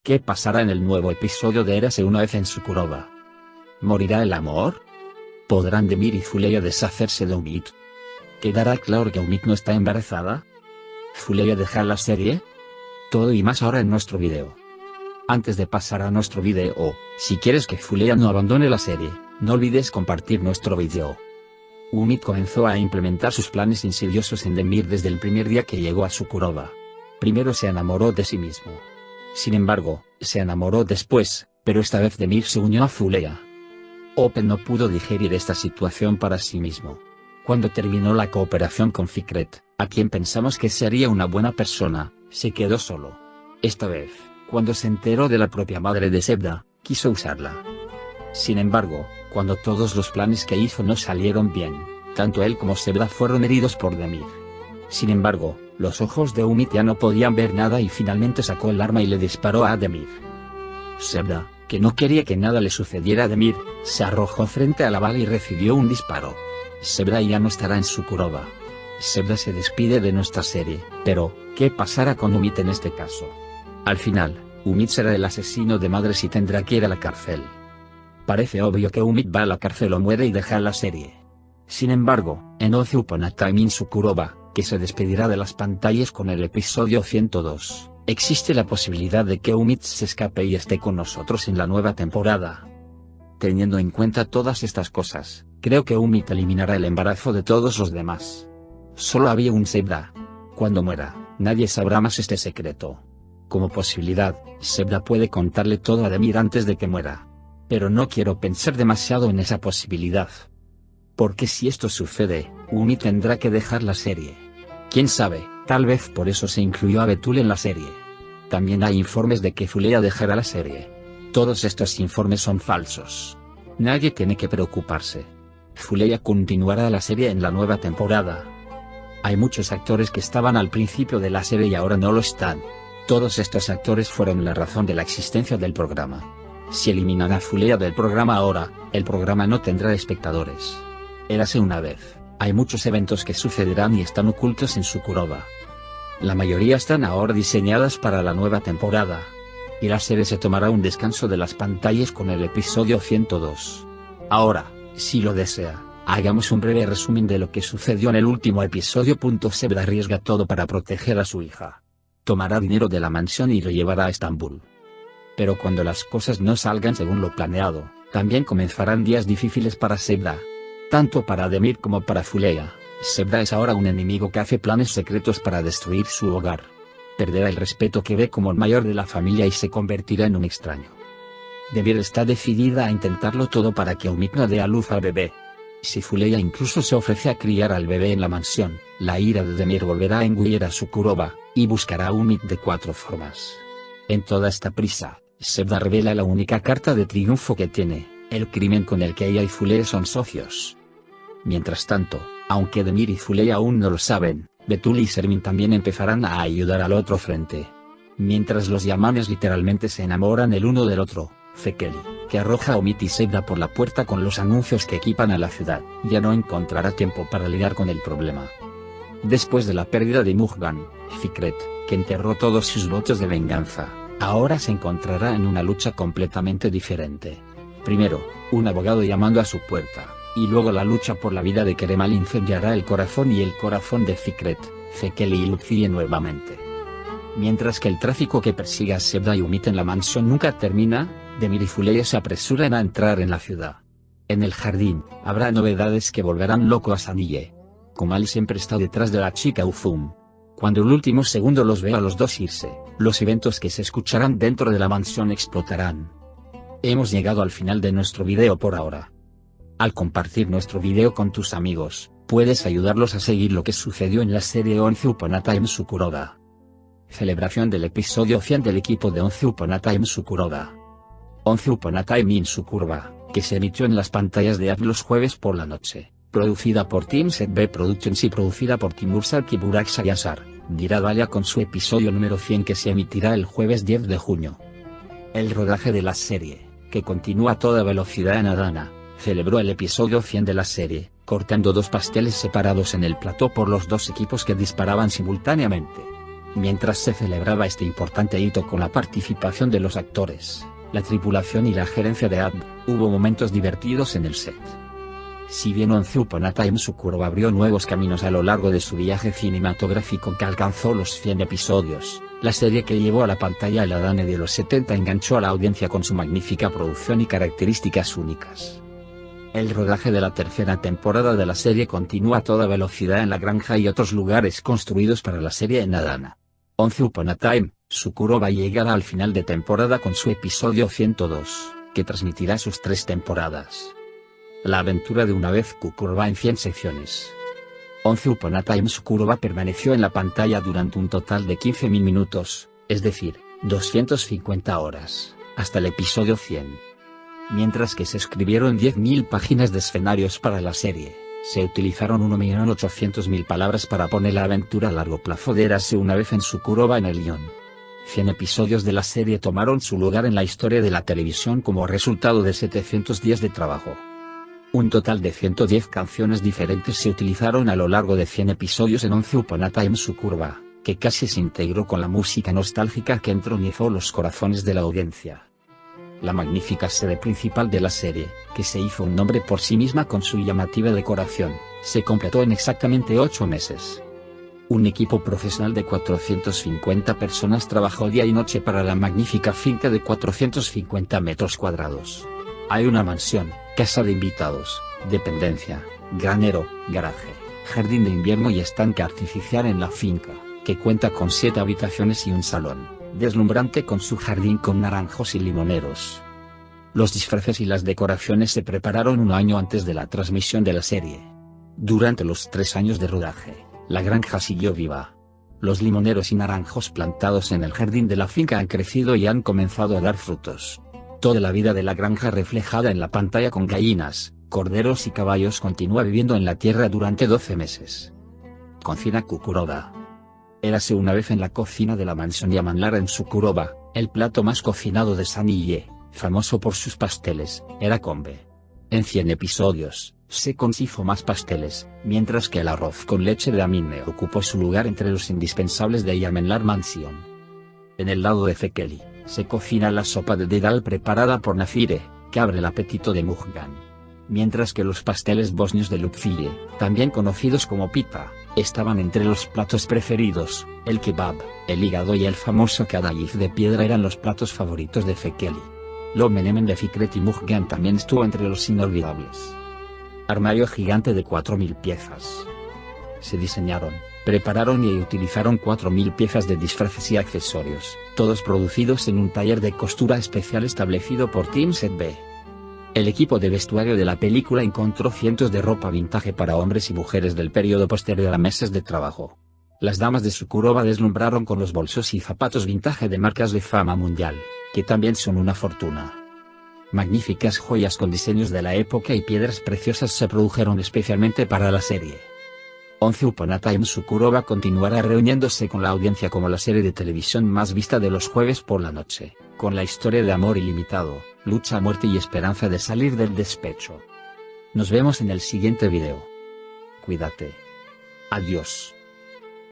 ¿Qué pasará en el nuevo episodio de Érase una vez en Sukuroba? ¿Morirá el amor? ¿Podrán Demir y Fuleya deshacerse de Umit? ¿Quedará claro que Umit no está embarazada? ¿Fuleya deja la serie? Todo y más ahora en nuestro video. Antes de pasar a nuestro video, si quieres que Fuleya no abandone la serie, no olvides compartir nuestro video. Umit comenzó a implementar sus planes insidiosos en Demir desde el primer día que llegó a Sukuroba. Primero se enamoró de sí mismo. Sin embargo, se enamoró después, pero esta vez Demir se unió a Fuleya. Open no pudo digerir esta situación para sí mismo. Cuando terminó la cooperación con Fikret, a quien pensamos que sería una buena persona, se quedó solo. Esta vez, cuando se enteró de la propia madre de Sebda, quiso usarla. Sin embargo, cuando todos los planes que hizo no salieron bien, tanto él como Sebda fueron heridos por Demir. Sin embargo, los ojos de Umit ya no podían ver nada y finalmente sacó el arma y le disparó a Demir. Sebda, que no quería que nada le sucediera a Demir, se arrojó frente a la bala y recibió un disparo. Sebda ya no estará en Sukuroba. Sebda se despide de nuestra serie, pero, ¿qué pasará con Umit en este caso? Al final, Umit será el asesino de madres y tendrá que ir a la cárcel. Parece obvio que Umit va a la cárcel o muere y deja la serie. Sin embargo, en Once Upon a Time in Sukuroba, que se despedirá de las pantallas con el episodio 102, existe la posibilidad de que Umit se escape y esté con nosotros en la nueva temporada. Teniendo en cuenta todas estas cosas, creo que Umit eliminará el embarazo de todos los demás. Solo había un Sebda. Cuando muera, nadie sabrá más este secreto. Como posibilidad, Sebda puede contarle todo a Demir antes de que muera. Pero no quiero pensar demasiado en esa posibilidad. Porque si esto sucede, Umit tendrá que dejar la serie. Quién sabe, tal vez por eso se incluyó a Betul en la serie. También hay informes de que Fuleya dejará la serie. Todos estos informes son falsos. Nadie tiene que preocuparse. Fuleya continuará la serie en la nueva temporada. Hay muchos actores que estaban al principio de la serie y ahora no lo están. Todos estos actores fueron la razón de la existencia del programa. Si eliminan a Fuleya del programa ahora, el programa no tendrá espectadores. Érase una vez. Hay muchos eventos que sucederán y están ocultos en Sukuroba. La mayoría están ahora diseñadas para la nueva temporada. Y la serie se tomará un descanso de las pantallas con el episodio 102. Ahora, si lo desea, hagamos un breve resumen de lo que sucedió en el último episodio. Sebda arriesga todo para proteger a su hija. Tomará dinero de la mansión y lo llevará a Estambul. Pero cuando las cosas no salgan según lo planeado, también comenzarán días difíciles para Sebda. Tanto para Demir como para Fuleya, Sebda es ahora un enemigo que hace planes secretos para destruir su hogar. Perderá el respeto que ve como el mayor de la familia y se convertirá en un extraño. Demir está decidida a intentarlo todo para que Umit no dé a luz al bebé. Si Fuleya incluso se ofrece a criar al bebé en la mansión, la ira de Demir volverá a engullir a Sukuroba, y buscará a Umit de 4 formas. En toda esta prisa, Sebda revela la única carta de triunfo que tiene, el crimen con el que ella y Fuleya son socios. Mientras tanto, aunque Demir y Fuleya aún no lo saben, Betul y Sermin también empezarán a ayudar al otro frente. Mientras los yamanes literalmente se enamoran el uno del otro, Fekeli, que arroja a Umit y Sebda por la puerta con los anuncios que equipan a la ciudad, ya no encontrará tiempo para lidiar con el problema. Después de la pérdida de Mujgan, Fikret, que enterró todos sus votos de venganza, ahora se encontrará en una lucha completamente diferente. Primero, un abogado llamando a su puerta, y luego la lucha por la vida de Keremal incendiará el corazón y el corazón de Fikret, Fekeli y Lucie nuevamente. Mientras que el tráfico que persigue a Sebda y Umit en la mansión nunca termina, Demir y Fuleya se apresuran a entrar en la ciudad. En el jardín, habrá novedades que volverán loco a Sanille. Komal siempre está detrás de la chica Uzum. Cuando el último segundo los ve a los dos irse, los eventos que se escucharán dentro de la mansión explotarán. Hemos llegado al final de nuestro video por ahora. Al compartir nuestro video con tus amigos, puedes ayudarlos a seguir lo que sucedió en la serie Once Upon a Time Sukuroba. Celebración del episodio 100 del equipo de Once Upon a Time Sukuroba. Once Upon a Time in Sukuroba, que se emitió en las pantallas de AV los jueves por la noche, producida por Team Set B Productions y producida por Timur Salk y Burak Sayasar, dirá Dalia con su episodio número 100 que se emitirá el jueves 10 de junio. El rodaje de la serie, que continúa a toda velocidad en Adana, celebró el episodio 100 de la serie, cortando 2 pasteles separados en el plató por los 2 equipos que disparaban simultáneamente. Mientras se celebraba este importante hito con la participación de los actores, la tripulación y la gerencia de ABD, hubo momentos divertidos en el set. Si bien Once Upon a Time Sukuroba abrió nuevos caminos a lo largo de su viaje cinematográfico que alcanzó los 100 episodios, la serie que llevó a la pantalla el Adane de los 70 enganchó a la audiencia con su magnífica producción y características únicas. El rodaje de la tercera temporada de la serie continúa a toda velocidad en la granja y otros lugares construidos para la serie en Adana. Once Upon a Time Sukuroba llegará al final de temporada con su episodio 102, que transmitirá sus 3 temporadas. La aventura de una vez Kukuroba en 100 secciones. Once Upon a Time Sukuroba permaneció en la pantalla durante un total de 15.000 minutos, es decir, 250 horas, hasta el episodio 100. Mientras que se escribieron 10.000 páginas de escenarios para la serie, se utilizaron 1.800.000 palabras para poner la aventura a largo plazo de Érase una vez en Sukuroba en el guión. 100 episodios de la serie tomaron su lugar en la historia de la televisión como resultado de 700 días de trabajo. Un total de 110 canciones diferentes se utilizaron a lo largo de 100 episodios en Once Upon a Time Sukuroba, que casi se integró con la música nostálgica que entronizó los corazones de la audiencia. La magnífica sede principal de la serie, que se hizo un nombre por sí misma con su llamativa decoración, se completó en exactamente 8 meses. Un equipo profesional de 450 personas trabajó día y noche para la magnífica finca de 450 metros cuadrados. Hay una mansión, casa de invitados, dependencia, granero, garaje, jardín de invierno y estanque artificial en la finca, que cuenta con 7 habitaciones y un salón deslumbrante con su jardín con naranjos y limoneros. Los disfraces y las decoraciones se prepararon un año antes de la transmisión de la serie. Durante los 3 años de rodaje, la granja siguió viva. Los limoneros y naranjos plantados en el jardín de la finca han crecido y han comenzado a dar frutos. Toda la vida de la granja reflejada en la pantalla con gallinas, corderos y caballos continúa viviendo en la tierra durante 12 meses. Cocina Kukuroba. Érase una vez en la cocina de la mansión Yamanlara en Sukuroba, el plato más cocinado de Sanille, famoso por sus pasteles, era kombe. En 100 episodios, se hizo más pasteles, mientras que el arroz con leche de Amine ocupó su lugar entre los indispensables de Yamanlar Mansion. En el lado de Fekeli, se cocina la sopa de dedal preparada por Nafire, que abre el apetito de Muhgan. Mientras que los pasteles bosnios de Lukfille, también conocidos como pita, estaban entre los platos preferidos. El kebab, el hígado y el famoso kadayif de piedra eran los platos favoritos de Fekeli. Lo menemen de Fikret y Muhgan también estuvo entre los inolvidables. Armario gigante de 4.000 piezas. Se diseñaron, prepararon y utilizaron 4.000 piezas de disfraces y accesorios, todos producidos en un taller de costura especial establecido por Team Set B. El equipo de vestuario de la película encontró cientos de ropa vintage para hombres y mujeres del periodo posterior a meses de trabajo. Las damas de Sukuroba deslumbraron con los bolsos y zapatos vintage de marcas de fama mundial, que también son una fortuna. Magníficas joyas con diseños de la época y piedras preciosas se produjeron especialmente para la serie. Once Upon a Time Sukuroba continuará reuniéndose con la audiencia como la serie de televisión más vista de los jueves por la noche, con la historia de amor ilimitado, lucha a muerte y esperanza de salir del despecho. Nos vemos en el siguiente video. Cuídate. Adiós.